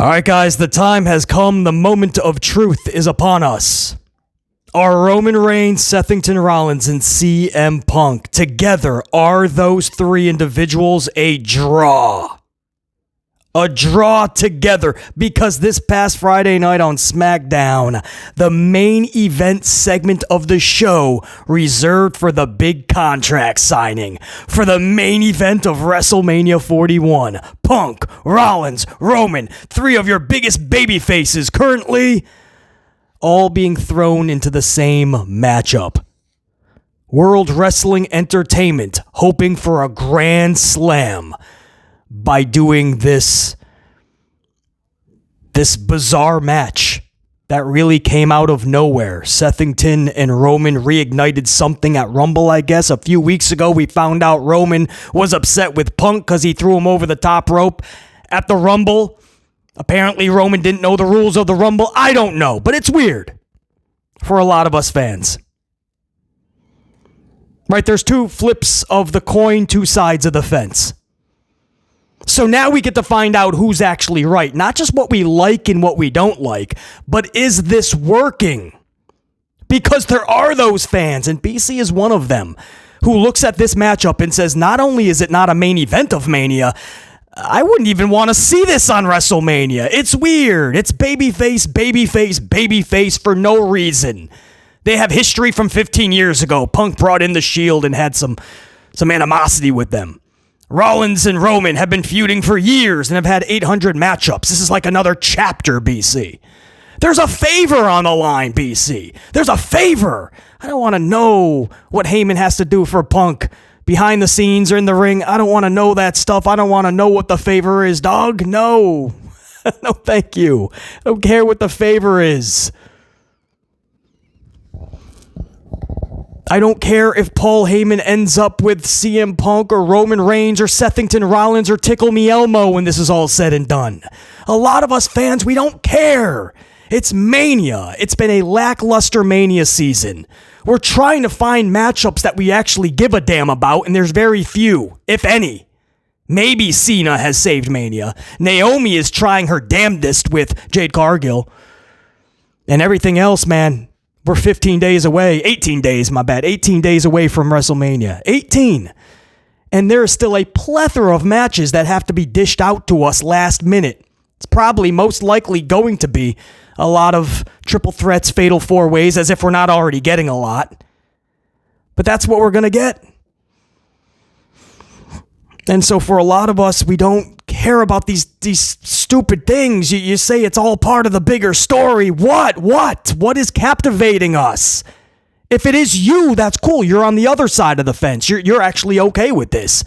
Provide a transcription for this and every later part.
All right, guys, the time has come. The moment of truth is upon us. Are Roman Reigns, Sethington Rollins, and CM Punk together, are those three individuals a draw? A draw together, because this past Friday night on SmackDown, the main event segment of the show reserved for the big contract signing for the main event of WrestleMania 41. Punk, Rollins, Roman, three of your biggest baby faces currently, all being thrown into the same matchup. World Wrestling Entertainment hoping for a grand slam by doing this bizarre match that really came out of nowhere. Sethington and Roman reignited something at Rumble, I guess. A few weeks ago, we found out Roman was upset with Punk because he threw him over the top rope at the Rumble. Apparently, Roman didn't know the rules of the Rumble. I don't know, but it's weird for a lot of us fans. Right, there's two flips of the coin, two sides of the fence. So now we get to find out who's actually right. Not just what we like and what we don't like, but is this working? Because there are those fans, and BC is one of them, who looks at this matchup and says, not only is it not a main event of Mania, I wouldn't even want to see this on WrestleMania. It's weird. It's babyface, babyface, babyface for no reason. They have history from 15 years ago. Punk brought in the Shield and had some animosity with them. Rollins and Roman have been feuding for years and have had 800 matchups. This is like another chapter, BC. There's a favor on the line, BC. There's a favor. I don't want to know what Heyman has to do for Punk behind the scenes or in the ring. I don't want to know that stuff. I don't want to know what the favor is, dog. No. No, thank you. I don't care what the favor is. I don't care if Paul Heyman ends up with CM Punk or Roman Reigns or Sethington Rollins or Tickle Me Elmo when this is all said and done. A lot of us fans, we don't care. It's Mania. It's been a lackluster Mania season. We're trying to find matchups that we actually give a damn about, and there's very few, if any. Maybe Cena has saved Mania. Naomi is trying her damnedest with Jade Cargill. And everything else, man, we're 18 days away from WrestleMania. 18. And there is still a plethora of matches that have to be dished out to us last minute. It's probably most likely going to be a lot of triple threats, fatal four ways, as if we're not already getting a lot. But that's what we're going to get. And so for a lot of us, we don't care about these stupid things. You say it's all part of the bigger story. What is captivating us? If it is you, that's cool. You're on the other side of the fence. You're actually okay with this.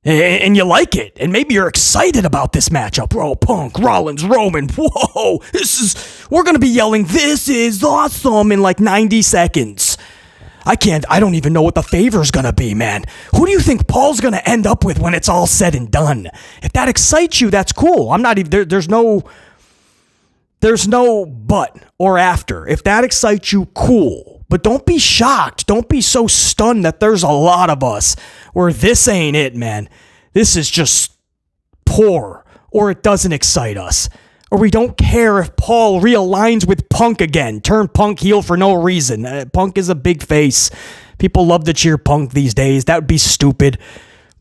And you like it. And maybe you're excited about this matchup. Bro, Punk, Rollins, Roman. Whoa, we're going to be yelling, this is awesome in like 90 seconds. I don't even know what the favor's going to be, man. Who do you think Paul's going to end up with when it's all said and done? If that excites you, that's cool. I'm not even, there's no but or after. If that excites you, cool. But don't be shocked. Don't be so stunned that there's a lot of us where this ain't it, man. This is just poor, or it doesn't excite us. Or we don't care if Paul realigns with Punk again. Turn Punk heel for no reason. Punk is a big face. People love to cheer Punk these days. That would be stupid.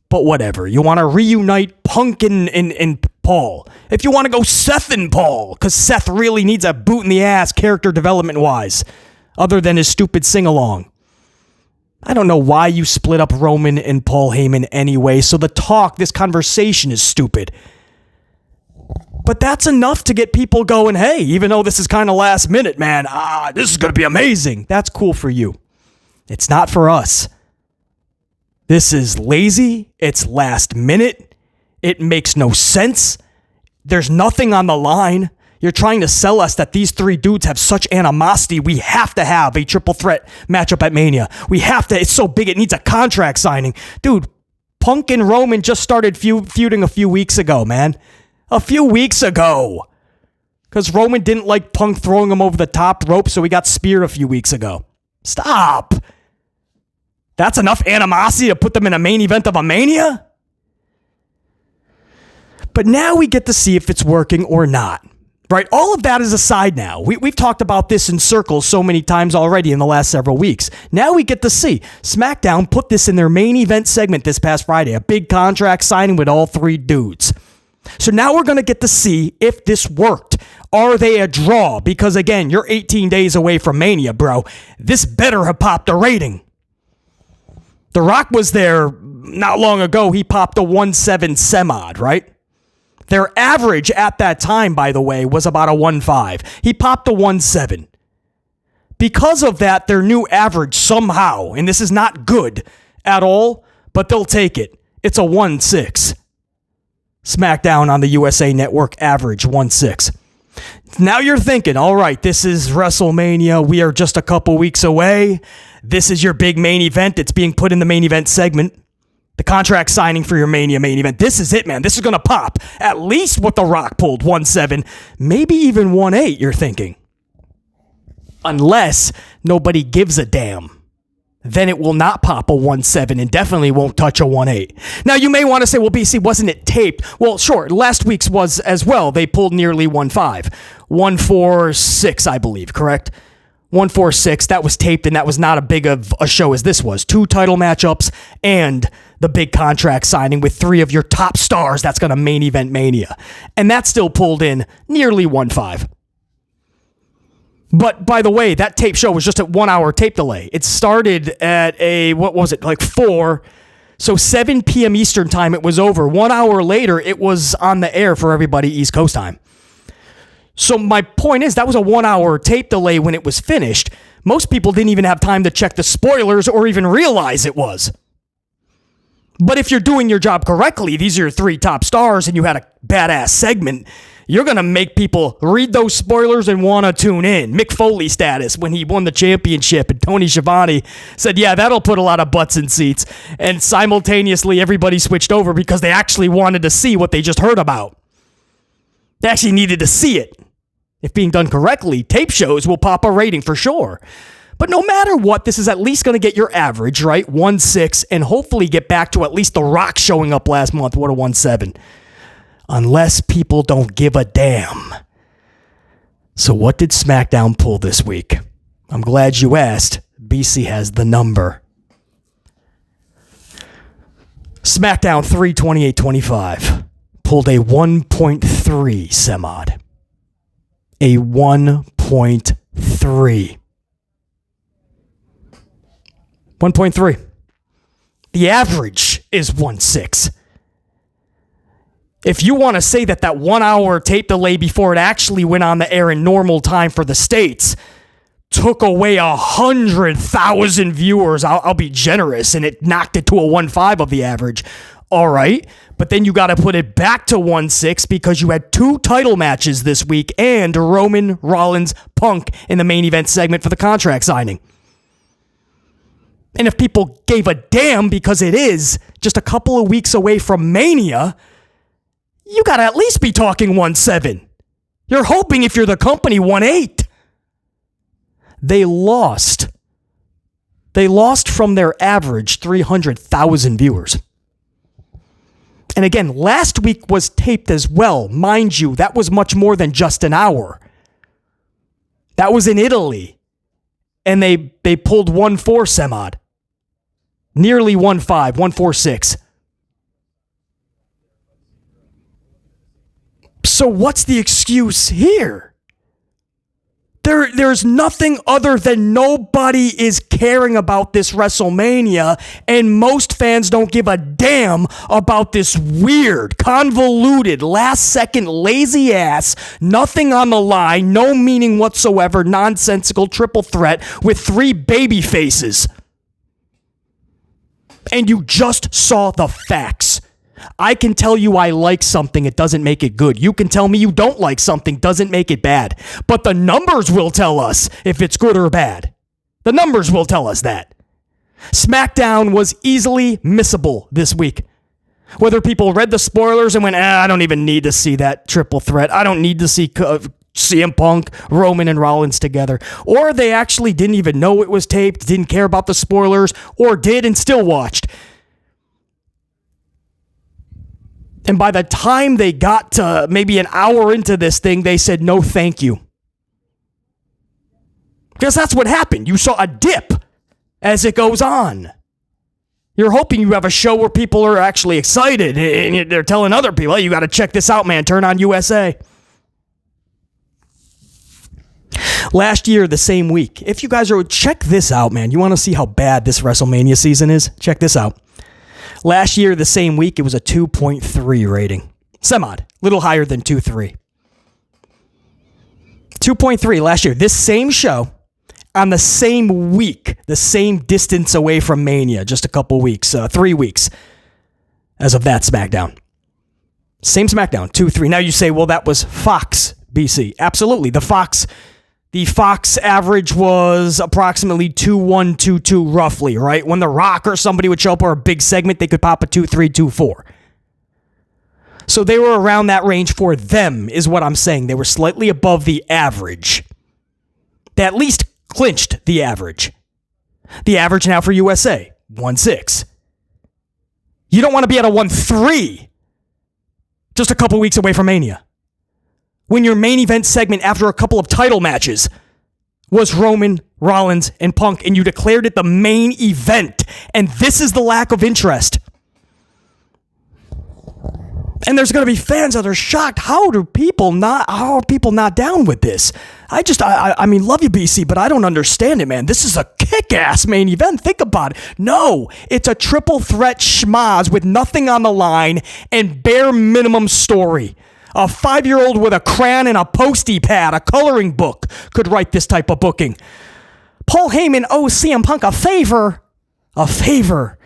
But whatever. You want to reunite Punk and Paul. If you want to go Seth and Paul, because Seth really needs a boot in the ass character development-wise, other than his stupid sing-along. I don't know why you split up Roman and Paul Heyman anyway, so this conversation is stupid. But that's enough to get people going, hey, even though this is kind of last minute, man, this is going to be amazing. That's cool for you. It's not for us. This is lazy. It's last minute. It makes no sense. There's nothing on the line. You're trying to sell us that these three dudes have such animosity. We have to have a triple threat matchup at Mania. We have to. It's so big it needs a contract signing. Dude, Punk and Roman just started feuding a few weeks ago, man. A few weeks ago. Because Roman didn't like Punk throwing him over the top rope, so he got speared a few weeks ago. Stop. That's enough animosity to put them in a main event of a Mania? But now we get to see if it's working or not. Right? All of that is aside now. We've talked about this in circles so many times already in the last several weeks. Now we get to see. SmackDown put this in their main event segment this past Friday, a big contract signing with all three dudes. So now we're going to get to see if this worked. Are they a draw? Because again, you're 18 days away from Mania, bro. This better have popped a rating. The Rock was there not long ago. He popped a 1.7 semod, right? Their average at that time, by the way, was about a 1.5. He popped a 1.7. Because of that, their new average somehow, and this is not good at all, but they'll take it. It's a 1.6. SmackDown on the USA Network average 1.6. Now you're thinking, all right, this is WrestleMania. We are just a couple weeks away. This is your big main event. It's being put in the main event segment. The contract signing for your Mania main event. This is it, man. This is going to pop. At least what The Rock pulled, 1.7, maybe even 1.8, you're thinking. Unless nobody gives a damn. Then it will not pop a 1.7 and definitely won't touch a 1.8. Now, you may want to say, well, BC, wasn't it taped? Well, sure. Last week's was as well. They pulled nearly 1.5. 1.46, I believe, correct? 1.46, that was taped, and that was not as big of a show as this was. 2 title matchups and the big contract signing with 3 of your top stars. That's going to main event Mania. And that still pulled in nearly 1.5. But by the way, that tape show was just a 1 hour tape delay. It started at like 4. So 7 p.m. Eastern time, it was over. 1 hour later, it was on the air for everybody East Coast time. So my point is, that was a 1 hour tape delay when it was finished. Most people didn't even have time to check the spoilers or even realize it was. But if you're doing your job correctly, these are your 3 top stars and you had a badass segment, you're going to make people read those spoilers and want to tune in. Mick Foley status when he won the championship, and Tony Schiavone said, yeah, that'll put a lot of butts in seats. And simultaneously, everybody switched over because they actually wanted to see what they just heard about. They actually needed to see it. If being done correctly, tape shows will pop a rating for sure. But no matter what, this is at least going to get your average, right? 1.6, and hopefully get back to at least The Rock showing up last month. What a 1.7. Unless people don't give a damn. So what did SmackDown pull this week? I'm glad you asked. BC has the number. SmackDown 3/28/25 pulled a 1.3 semod. A 1.3. 1.3. The average is 1.6. If you want to say that 1 hour tape delay before it actually went on the air in normal time for the States took away 100,000 viewers, I'll be generous, and it knocked it to a 1.5 of the average. All right, but then you got to put it back to 1.6 because you had 2 title matches this week and Roman, Rollins, Punk in the main event segment for the contract signing. And if people gave a damn because it is just a couple of weeks away from Mania, you got to at least be talking 1.7. You're hoping if you're the company 1.8. They lost. They lost from their average 300,000 viewers. And again, last week was taped as well. Mind you, that was much more than just an hour. That was in Italy. And they pulled 1.4 semod. Nearly 1.5, 1.46. So what's the excuse here? There's nothing other than nobody is caring about this WrestleMania, and most fans don't give a damn about this weird, convoluted, last-second, lazy-ass, nothing on the line, no meaning whatsoever, nonsensical triple threat with 3 baby faces. And you just saw the facts. I can tell you I like something, it doesn't make it good. You can tell me you don't like something, doesn't make it bad. But the numbers will tell us if it's good or bad. The numbers will tell us that. SmackDown was easily missable this week. Whether people read the spoilers and went, I don't even need to see that triple threat. I don't need to see CM Punk, Roman, and Rollins together. Or they actually didn't even know it was taped, didn't care about the spoilers, or did and still watched. And by the time they got to maybe an hour into this thing, they said, no, thank you. Because that's what happened. You saw a dip as it goes on. You're hoping you have a show where people are actually excited and they're telling other people, hey, you got to check this out, man. Turn on USA. Last year, the same week. If you guys are, check this out, man. You want to see how bad this WrestleMania season is? Check this out. Last year, the same week, it was a 2.3 rating. Some-odd. Little higher than 2.3. 2.3 last year. This same show, on the same week, the same distance away from Mania, just a couple weeks, 3 weeks, as of that Smackdown. Same Smackdown, 2.3. Now you say, well, that was Fox, BC. Absolutely. The Fox average was approximately 2.1, 2.2 roughly, right? When The Rock or somebody would show up or a big segment, they could pop a 2.3, 2.4. So they were around that range for them, is what I'm saying. They were slightly above the average. They at least clinched the average. The average now for USA, 1.6. You don't want to be at a 1.3 just a couple weeks away from Mania. When your main event segment after a couple of title matches was Roman, Rollins, and Punk, and you declared it the main event, and this is the lack of interest. And there's going to be fans that are shocked. How are people not down with this? I mean, love you, BC, but I don't understand it, man. This is a kick-ass main event. Think about it. No, it's a triple threat schmaz with nothing on the line and bare minimum story. A 5-year-old with a crayon and a postie pad, a coloring book, could write this type of booking. Paul Heyman owes CM Punk a favor. A favor.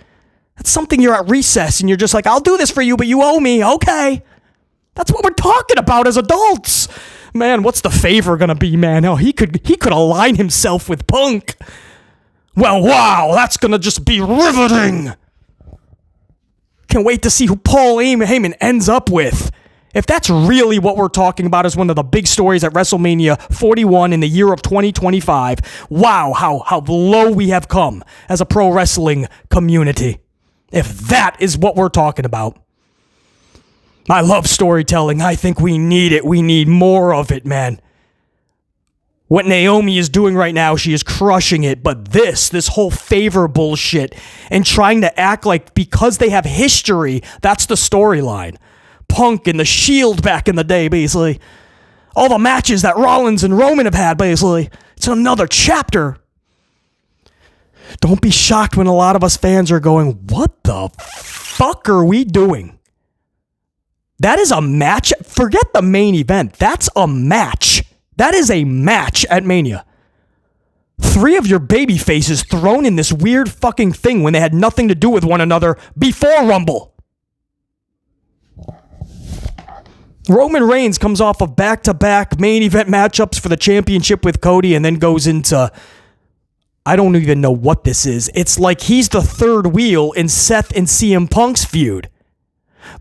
That's something you're at recess and you're just like, I'll do this for you, but you owe me. Okay. That's what we're talking about as adults. Man, what's the favor gonna be, man? Oh, he could align himself with Punk. Well, wow, that's gonna just be riveting. Can't wait to see who Paul Heyman ends up with. If that's really what we're talking about as one of the big stories at WrestleMania 41 in the year of 2025, wow, how low we have come as a pro wrestling community. If that is what we're talking about. I love storytelling. I think we need it. We need more of it, man. What Naomi is doing right now, she is crushing it. But this whole favor bullshit and trying to act like because they have history, that's the storyline. Punk and the Shield back in the day, basically. All the matches that Rollins and Roman have had, basically. It's another chapter. Don't be shocked when a lot of us fans are going, what the fuck are we doing? That is a match. Forget the main event. That's a match. That is a match at Mania. 3 of your baby faces thrown in this weird fucking thing when they had nothing to do with one another before Rumble. Roman Reigns comes off of back-to-back main event matchups for the championship with Cody and then goes into, I don't even know what this is. It's like he's the third wheel in Seth and CM Punk's feud.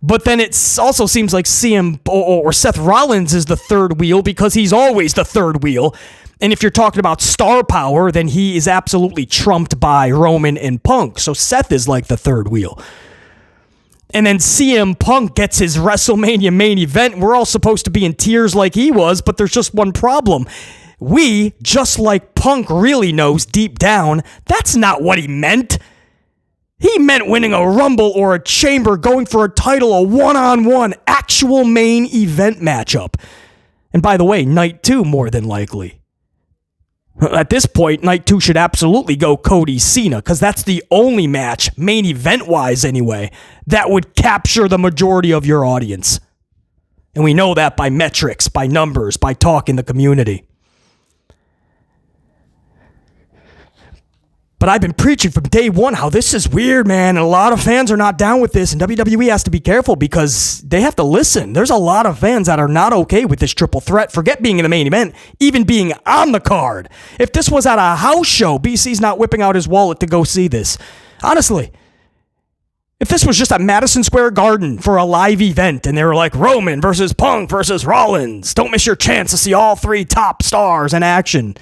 But then it also seems like CM or Seth Rollins is the third wheel because he's always the third wheel. And if you're talking about star power, then he is absolutely trumped by Roman and Punk. So Seth is like the third wheel. And then CM Punk gets his WrestleMania main event. We're all supposed to be in tears like he was, but there's just one problem. We, just like Punk really knows deep down, that's not what he meant. He meant winning a Rumble or a Chamber, going for a title, a one-on-one actual main event matchup. And by the way, night 2 more than likely. At this point, night 2 should absolutely go Cody Cena, because that's the only match, main event-wise anyway, that would capture the majority of your audience. And we know that by metrics, by numbers, by talk in the community. But I've been preaching from day one how this is weird, man, and a lot of fans are not down with this, and WWE has to be careful because they have to listen. There's a lot of fans that are not okay with this triple threat. Forget being in the main event, even being on the card. If this was at a house show, BC's not whipping out his wallet to go see this. Honestly, if this was just at Madison Square Garden for a live event, and they were like, Roman versus Punk versus Rollins, don't miss your chance to see all 3 top stars in action.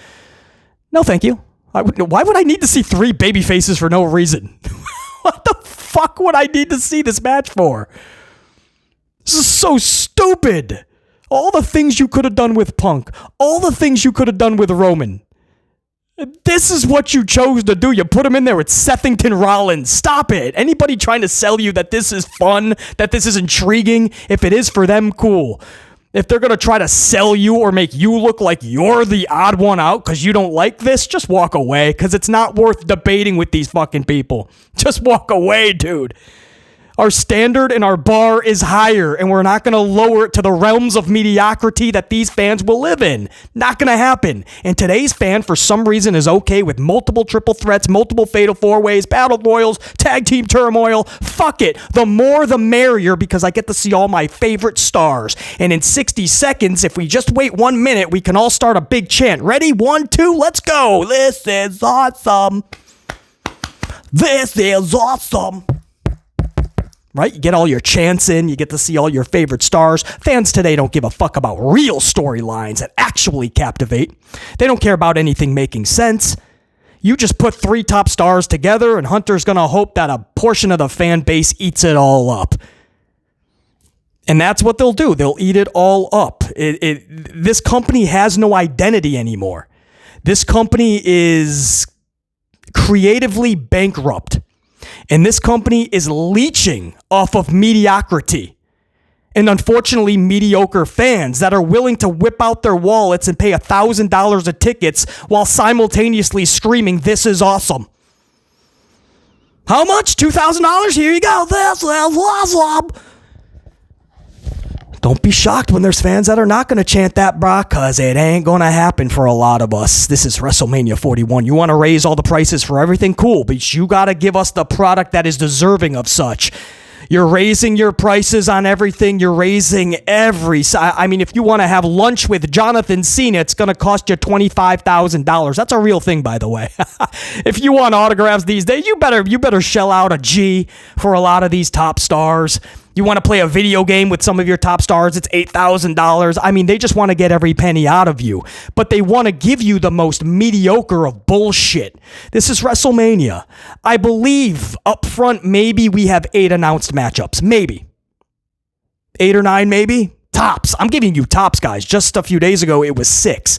No, thank you. Why would I need to see 3 baby faces for no reason? What the fuck would I need to see this match for? This is so stupid. All the things you could have done with Punk. All the things you could have done with Roman. This is what you chose to do. You put him in there with Sethington Rollins. Stop it. Anybody trying to sell you that this is fun, that this is intriguing, if it is for them, cool. If they're going to try to sell you or make you look like you're the odd one out because you don't like this, just walk away, because it's not worth debating with these fucking people. Just walk away, dude. Our standard and our bar is higher, and we're not going to lower it to the realms of mediocrity that these fans will live in. Not going to happen. And today's fan, for some reason, is okay with multiple triple threats, multiple fatal four-ways, battle royals, tag team turmoil. Fuck it. The more, the merrier, because I get to see all my favorite stars. And in 60 seconds, if we just wait 1 minute, we can all start a big chant. Ready? 1, 2, let's go. This is awesome. This is awesome. Right? You get all your chants in. You get to see all your favorite stars. Fans today don't give a fuck about real storylines that actually captivate. They don't care about anything making sense. You just put 3 top stars together, and Hunter's going to hope that a portion of the fan base eats it all up. And that's what they'll do. They'll eat it all up. This company has no identity anymore. This company is creatively bankrupt. And this company is leeching off of mediocrity. And unfortunately, mediocre fans that are willing to whip out their wallets and pay $1,000 of tickets while simultaneously screaming, "This is awesome." How much? $2,000? Here you go. This is awesome. Don't be shocked when there's fans that are not going to chant that, brah, because it ain't going to happen for a lot of us. This is WrestleMania 41. You want to raise all the prices for everything? Cool, but you got to give us the product that is deserving of such. You're raising your prices on everything. You're raising I mean, if you want to have lunch with Jonathan Cena, it's going to cost you $25,000. That's a real thing, by the way. If you want autographs these days, you better shell out a G for a lot of these top stars. You want to play a video game with some of your top stars, it's $8,000. I mean, they just want to get every penny out of you. But they want to give you the most mediocre of bullshit. This is WrestleMania. I believe up front, maybe we have 8 announced matchups. Maybe. 8 or 9, maybe? Tops. I'm giving you tops, guys. Just a few days ago, it was 6.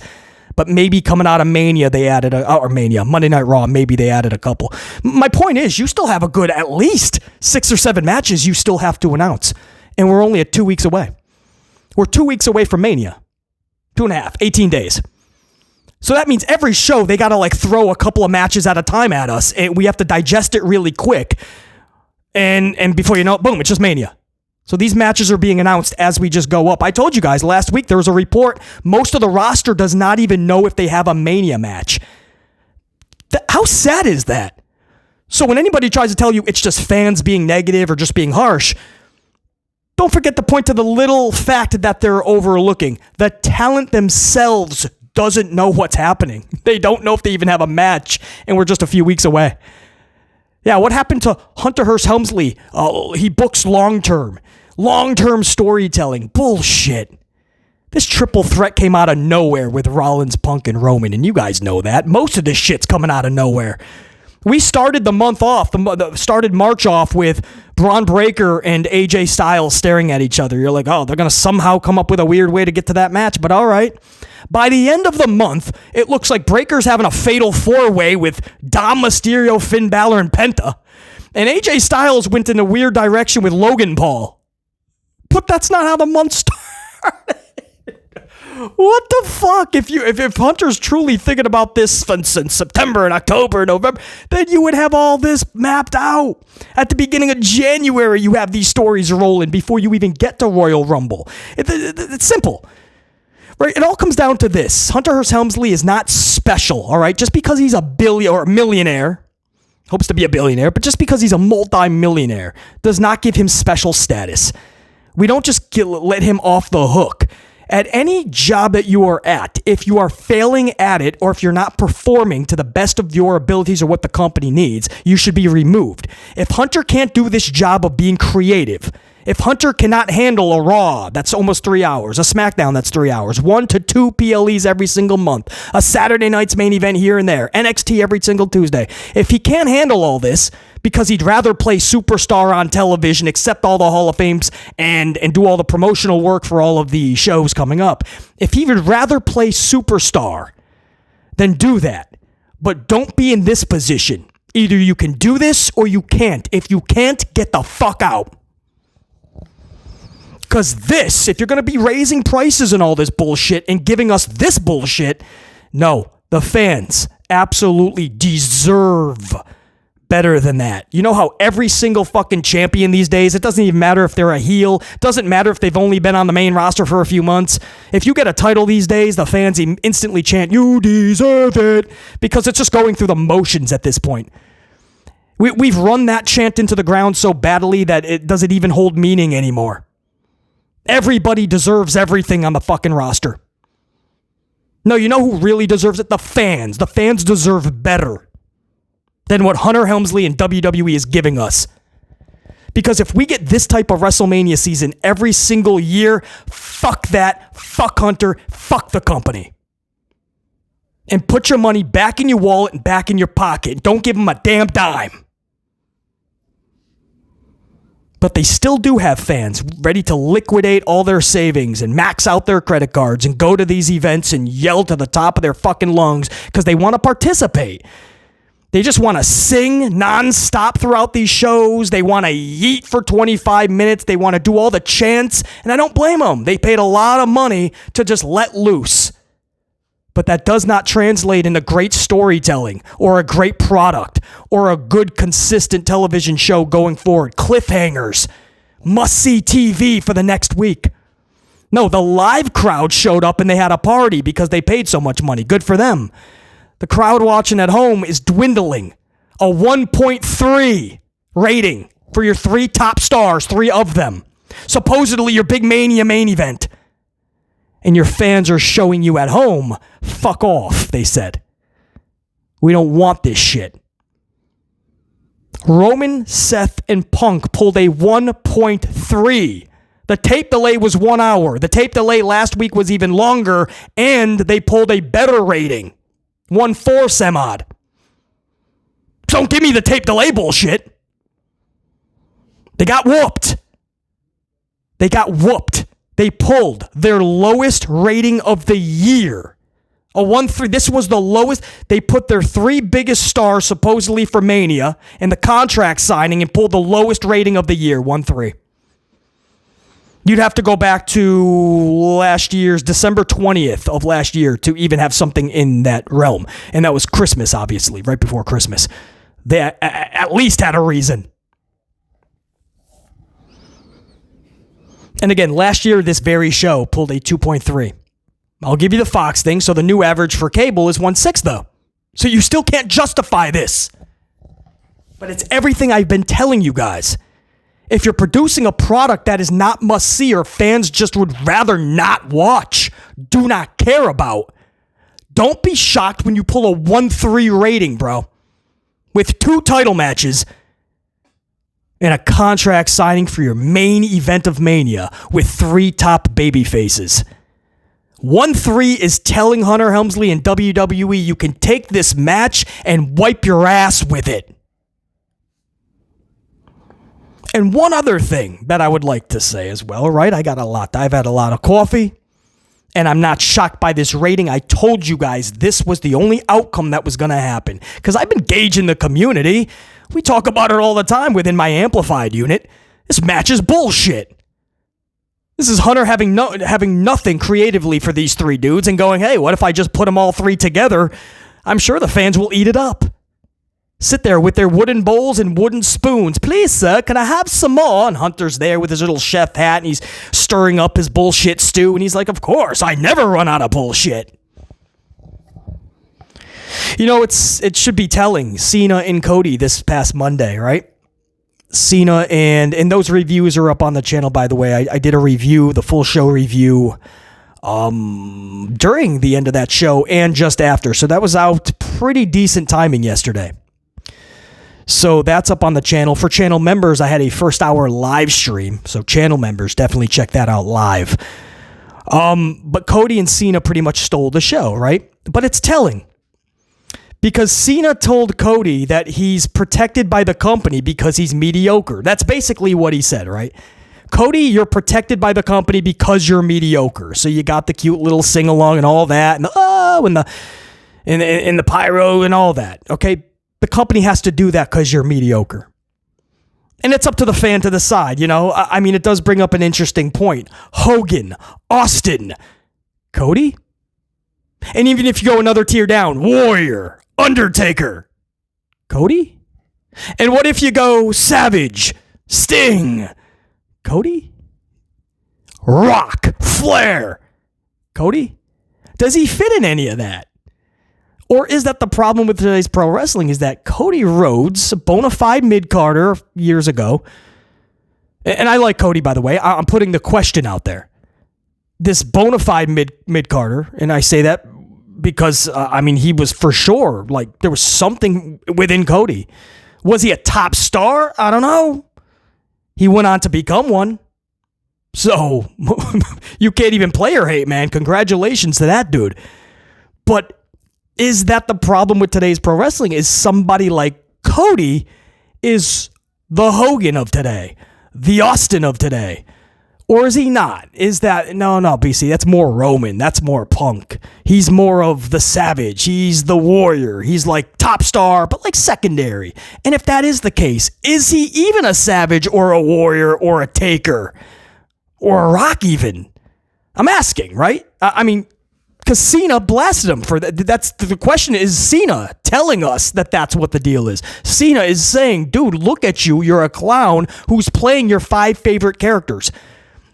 But maybe coming out of Mania, they added Monday Night Raw, maybe they added a couple. My point is, you still have a good at least 6 or 7 matches you still have to announce. And we're only at 2 weeks away. We're 2 weeks away from Mania. 2.5, 18 days. So that means every show, they got to throw a couple of matches at a time at us. And we have to digest it really quick. And before you know it, boom, it's just Mania. So these matches are being announced as we just go up. I told you guys last week there was a report. Most of the roster does not even know if they have a Mania match. How sad is that? So when anybody tries to tell you it's just fans being negative or just being harsh, don't forget to point to the little fact that they're overlooking. The talent themselves doesn't know what's happening. They don't know if they even have a match, and we're just a few weeks away. Yeah, what happened to Hunter Hearst Helmsley? He books long-term storytelling. Bullshit. This triple threat came out of nowhere with Rollins, Punk, and Roman, and you guys know that. Most of this shit's coming out of nowhere. We started the month off, started March off with Braun Breaker and AJ Styles staring at each other. You're like, oh, they're going to somehow come up with a weird way to get to that match, but all right. By the end of the month, it looks like Breaker's having a fatal 4-way with Dom Mysterio, Finn Balor, and Penta. And AJ Styles went in a weird direction with Logan Paul. But that's not how the month started. What the fuck? If Hunter's truly thinking about this in September and October and November, then you would have all this mapped out. At the beginning of January, you have these stories rolling before you even get to Royal Rumble. It's simple. Right? It all comes down to this. Hunter Hearst Helmsley is not special, all right? Just because he's a millionaire, hopes to be a billionaire, but just because he's a multi-millionaire does not give him special status. We don't just let him off the hook. At any job that you are at, if you are failing at it or if you're not performing to the best of your abilities or what the company needs, you should be removed. If Hunter can't do this job of being creative If Hunter cannot handle a Raw, that's almost 3 hours. A SmackDown, that's 3 hours. 1 to 2 PLEs every single month. A Saturday night's main event here and there. NXT every single Tuesday. If he can't handle all this because he'd rather play superstar on television, accept all the Hall of Fames, and do all the promotional work for all of the shows coming up. If he would rather play superstar, then do that. But don't be in this position. Either you can do this or you can't. If you can't, get the fuck out. Because this, if you're going to be raising prices and all this bullshit and giving us this bullshit, no, the fans absolutely deserve better than that. You know how every single fucking champion these days, it doesn't even matter if they're a heel, doesn't matter if they've only been on the main roster for a few months. If you get a title these days, the fans instantly chant, "You deserve it," because it's just going through the motions at this point. We've run that chant into the ground so badly that it doesn't even hold meaning anymore. Everybody deserves everything on the fucking roster. No, you know who really deserves it? The fans. The fans deserve better than what Hunter Helmsley and WWE is giving us. Because if we get this type of WrestleMania season every single year, fuck that, fuck Hunter, fuck the company. And put your money back in your wallet and back in your pocket. Don't give them a damn dime. But they still do have fans ready to liquidate all their savings and max out their credit cards and go to these events and yell to the top of their fucking lungs because they want to participate. They just want to sing nonstop throughout these shows. They want to yeet for 25 minutes. They want to do all the chants, and I don't blame them. They paid a lot of money to just let loose. But that does not translate into great storytelling or a great product or a good, consistent television show going forward. Cliffhangers, must-see TV for the next week. No, the live crowd showed up and they had a party because they paid so much money. Good for them. The crowd watching at home is dwindling. A 1.3 rating for your 3 top stars, 3 of them. Supposedly your big Mania main event. And your fans are showing you at home, fuck off, they said. We don't want this shit. Roman, Seth, and Punk pulled a 1.3. The tape delay was 1 hour. The tape delay last week was even longer, and they pulled a better rating. 1.4 some odd. Don't give me the tape delay bullshit. They got whooped. They got whooped. They pulled their lowest rating of the year. A 1.3. This was the lowest. They put their 3 biggest stars supposedly for Mania in the contract signing and pulled the lowest rating of the year, 1.3. You'd have to go back to last year's December 20th of last year to even have something in that realm. And that was Christmas, obviously, right before Christmas. They at least had a reason. And again, last year, this very show pulled a 2.3. I'll give you the Fox thing. So the new average for cable is 1.6, though. So you still can't justify this. But it's everything I've been telling you guys. If you're producing a product that is not must-see or fans just would rather not watch, do not care about, don't be shocked when you pull a 1.3 rating, bro. With 2 title matches and a contract signing for your main event of Mania with 3 top baby faces. 1.3 is telling Hunter Helmsley and WWE you can take this match and wipe your ass with it. And one other thing that I would like to say as well, right? I've had a lot of coffee, and I'm not shocked by this rating. I told you guys this was the only outcome that was going to happen because I've been gauging the community. We talk about it all the time within my amplified unit. This match is bullshit. This is Hunter having nothing creatively for these 3 dudes and going, hey, what if I just put them all 3 together? I'm sure the fans will eat it up. Sit there with their wooden bowls and wooden spoons. Please, sir, can I have some more? And Hunter's there with his little chef hat and he's stirring up his bullshit stew. And he's like, of course, I never run out of bullshit. You know, it should be telling. Cena and Cody this past Monday, right? Cena and those reviews are up on the channel, by the way. I did a review, the full show review, during the end of that show and just after. So that was out pretty decent timing yesterday. So that's up on the channel. For channel members, I had a first hour live stream. So channel members, definitely check that out live. But Cody and Cena pretty much stole the show, right? But it's telling. Because Cena told Cody that he's protected by the company because he's mediocre. That's basically what he said, right? Cody, you're protected by the company because you're mediocre. So you got the cute little sing-along and all that, and the and the pyro and all that, okay? The company has to do that because you're mediocre. And it's up to the fan to decide, you know? I mean, it does bring up an interesting point. Hogan, Austin, Cody? And even if you go another tier down, Warrior, Undertaker, Cody? And what if you go Savage, Sting, Cody? Rock, Flair, Cody? Does he fit in any of that? Or is that the problem with today's pro wrestling, is that Cody Rhodes, a bona fide mid-carder years ago, and I like Cody, by the way, I'm putting the question out there. This bona fide mid-carder, and I say that because, he was for sure, like, there was something within Cody. Was he a top star? I don't know. He went on to become one. So, you can't even play or hate, man. Congratulations to that dude. But is that the problem with today's pro wrestling? Is somebody like Cody is the Hogan of today, the Austin of today? Or is he not? Is that, no, BC, that's more Roman. That's more Punk. He's more of the Savage. He's the Warrior. He's like top star, but like secondary. And if that is the case, is he even a Savage or a Warrior or a Taker or a Rock even? I'm asking, right? Because Cena blasted him for that. That's the question. Is Cena telling us that that's what the deal is? Cena is saying, dude, look at you. You're a clown who's playing your 5 favorite characters.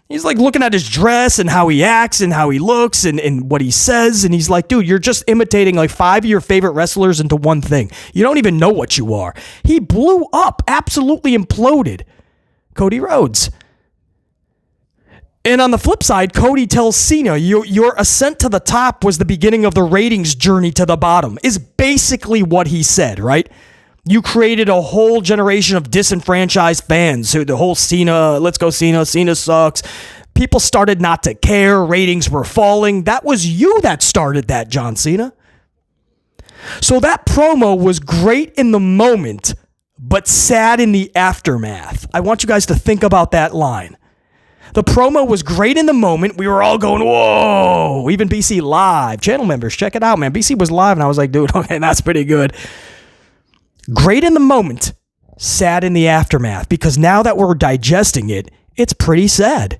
He's like looking at his dress and how he acts and how he looks and what he says. And he's like, dude, you're just imitating like 5 of your favorite wrestlers into one thing. You don't even know what you are. He blew up, absolutely imploded. Cody Rhodes. And on the flip side, Cody tells Cena, your ascent to the top was the beginning of the ratings journey to the bottom, is basically what he said, right? You created a whole generation of disenfranchised fans. So the whole Cena, let's go Cena sucks. People started not to care. Ratings were falling. That was you that started that, John Cena. So that promo was great in the moment, but sad in the aftermath. I want you guys to think about that line. The promo was great in the moment. We were all going, whoa. Even BC live. Channel members, check it out, man. BC was live, and I was like, dude, okay, that's pretty good. Great in the moment, sad in the aftermath. Because now that we're digesting it, it's pretty sad.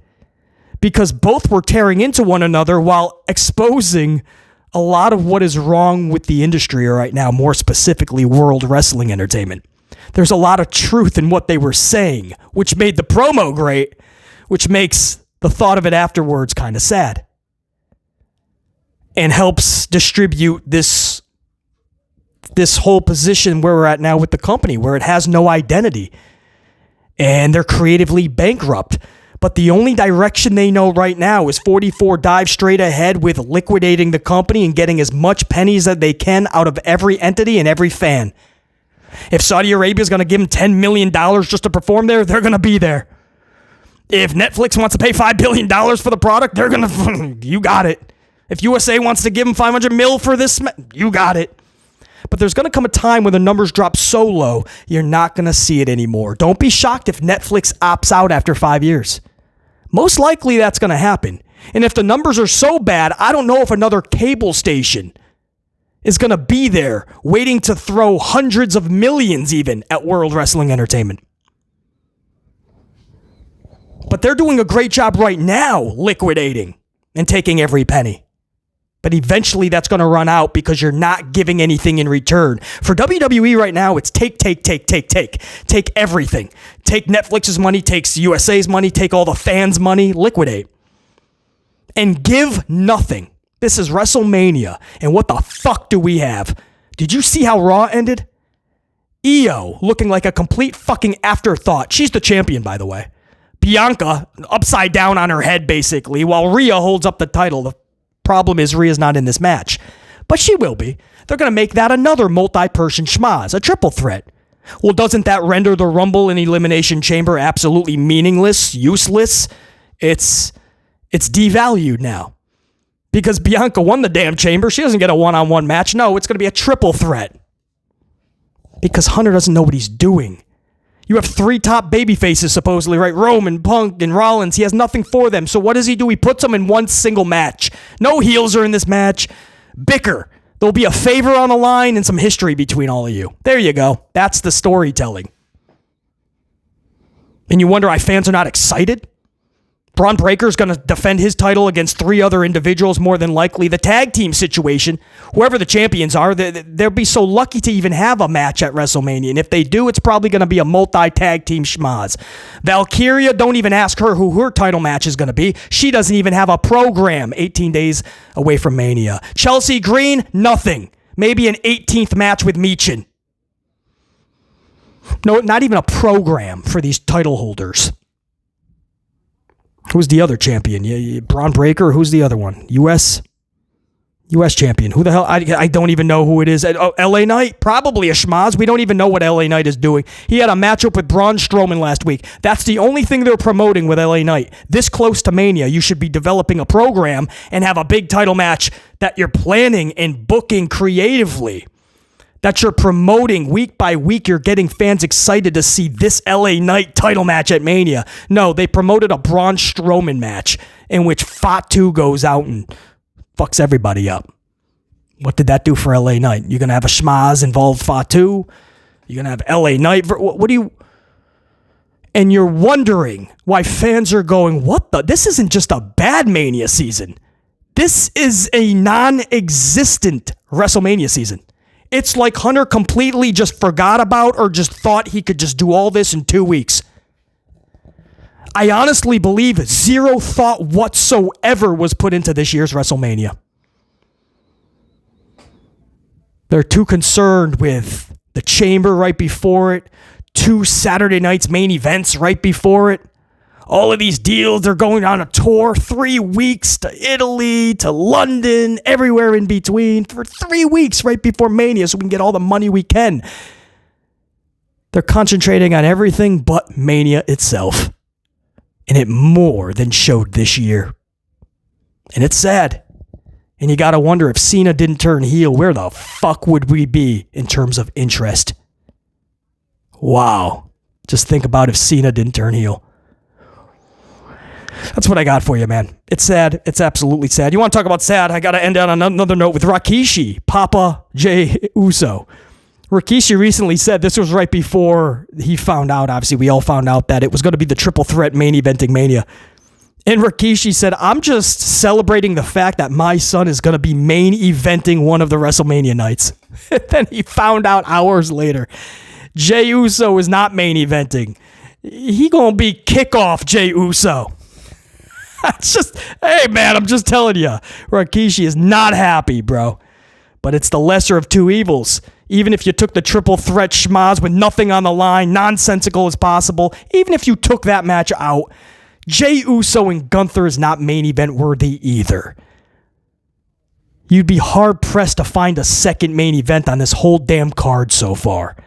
Because both were tearing into one another while exposing a lot of what is wrong with the industry right now, more specifically World Wrestling Entertainment. There's a lot of truth in what they were saying, which made the promo great, which makes the thought of it afterwards kind of sad. And helps distribute this whole position where we're at now with the company, where it has no identity. And they're creatively bankrupt. But the only direction they know right now is 44 dive straight ahead with liquidating the company and getting as much pennies as they can out of every entity and every fan. If Saudi Arabia is going to give them $10 million just to perform there, they're going to be there. If Netflix wants to pay $5 billion for the product, they're going to, you got it. If USA wants to give them $500 million for this, you got it. But there's going to come a time when the numbers drop so low, you're not going to see it anymore. Don't be shocked if Netflix opts out after 5 years. Most likely that's going to happen. And if the numbers are so bad, I don't know if another cable station is going to be there waiting to throw hundreds of millions even at World Wrestling Entertainment. But they're doing a great job right now liquidating and taking every penny. But eventually that's going to run out because you're not giving anything in return. For WWE right now, it's take. Take everything. Take Netflix's money, take USA's money, take all the fans' money, liquidate. And give nothing. This is WrestleMania. And what the fuck do we have? Did you see how Raw ended? Io looking like a complete fucking afterthought. She's the champion, by the way. Bianca upside down on her head, basically, while Rhea holds up the title. The problem is Rhea's not in this match. But she will be. They're going to make that another multi-person schmaz, a triple threat. Well, doesn't that render the Rumble and Elimination Chamber absolutely meaningless, useless? It's devalued now. Because Bianca won the damn chamber. She doesn't get a one-on-one match. No, it's going to be a triple threat. Because Hunter doesn't know what he's doing. You have 3 top baby faces, supposedly, right? Roman, Punk, and Rollins. He has nothing for them. So what does he do? He puts them in one single match. No heels are in this match. Bicker. There'll be a favor on the line and some history between all of you. There you go. That's the storytelling. And you wonder why fans are not excited? Braun Breaker's going to defend his title against 3 other individuals, more than likely. The tag team situation, whoever the champions are, they'll be so lucky to even have a match at WrestleMania. And if they do, it's probably going to be a multi-tag team schmaz. Valkyria, don't even ask her who her title match is going to be. She doesn't even have a program 18 days away from Mania. Chelsea Green, nothing. Maybe an 18th match with Michin. No, not even a program for these title holders. Who's the other champion? Braun Breaker. Who's the other one? U.S. champion. Who the hell? I don't even know who it is. Oh, LA Knight? Probably a schmaz. We don't even know what LA Knight is doing. He had a matchup with Braun Strowman last week. That's the only thing they're promoting with LA Knight. This close to Mania, you should be developing a program and have a big title match that you're planning and booking creatively. That you're promoting week by week. You're getting fans excited to see this LA Knight title match at Mania. No, they promoted a Braun Strowman match in which Fatu goes out and fucks everybody up. What did that do for LA Knight? You're going to have a schmaz involved Fatu? You're going to have LA Knight? What do you... And you're wondering why fans are going, what the... This isn't just a bad Mania season. This is a non-existent WrestleMania season. It's like Hunter completely just forgot about or just thought he could just do all this in 2 weeks. I honestly believe zero thought whatsoever was put into this year's WrestleMania. They're too concerned with the chamber right before it, 2 Saturday night's main events right before it. All of these deals, they're going on a tour, 3 weeks to Italy, to London, everywhere in between, for 3 weeks right before Mania so we can get all the money we can. They're concentrating on everything but Mania itself. And it more than showed this year. And it's sad. And you got to wonder if Cena didn't turn heel, where the fuck would we be in terms of interest? Wow. Just think about if Cena didn't turn heel. That's what I got for you, man. It's sad. It's absolutely sad. You want to talk about sad? I got to end on another note with Rikishi, Papa Jey Uso. Rikishi recently said, this was right before he found out, obviously we all found out that it was going to be the triple threat main eventing Mania. And Rikishi said, I'm just celebrating the fact that my son is going to be main eventing one of the WrestleMania nights. Then he found out hours later, Jey Uso is not main eventing. He going to be kickoff Jey Uso. It's just, hey man, I'm just telling you, Rikishi is not happy, bro. But it's the lesser of two evils. Even if you took the triple threat schmaz with nothing on the line, nonsensical as possible, even if you took that match out, Jey Uso and Gunther is not main event worthy either. You'd be hard pressed to find a second main event on this whole damn card so far.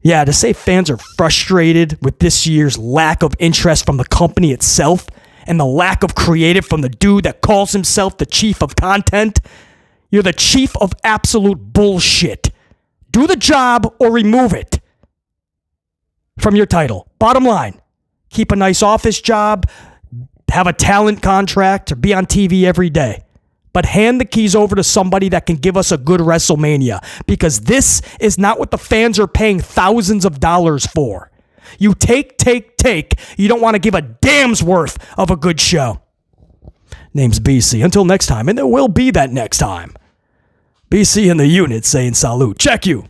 Yeah, to say fans are frustrated with this year's lack of interest from the company itself and the lack of creative from the dude that calls himself the chief of content, you're the chief of absolute bullshit. Do the job or remove it from your title. Bottom line, keep a nice office job, have a talent contract, or be on TV every day. But hand the keys over to somebody that can give us a good WrestleMania, because this is not what the fans are paying thousands of dollars for. You take. You don't want to give a damn's worth of a good show. Name's BC. Until next time, and there will be that next time. BC in the unit saying salute. Check you.